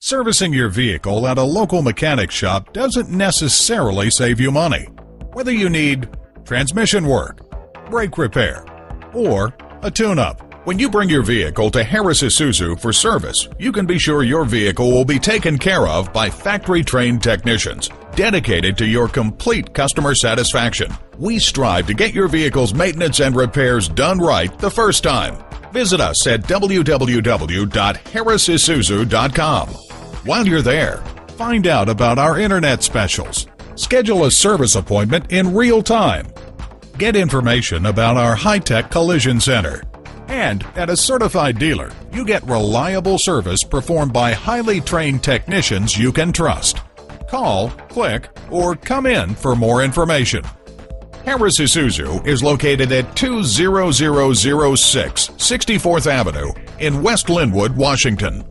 Servicing your vehicle at a local mechanic shop doesn't necessarily save you money. Whether you need transmission work, brake repair, or a tune-up, when you bring your vehicle to Harris Isuzu for service, you can be sure your vehicle will be taken care of by factory-trained technicians dedicated to your complete customer satisfaction. We strive to get your vehicle's maintenance and repairs done right the first time. Visit us at www.harrisisuzu.com. While you're there, find out about our internet specials. Schedule a service appointment in real time. Get information about our high-tech collision center. And at a certified dealer, you get reliable service performed by highly trained technicians you can trust. Call, click, or come in for more information. Harris Isuzu is located at 20006 64th Avenue in West Linwood, Washington.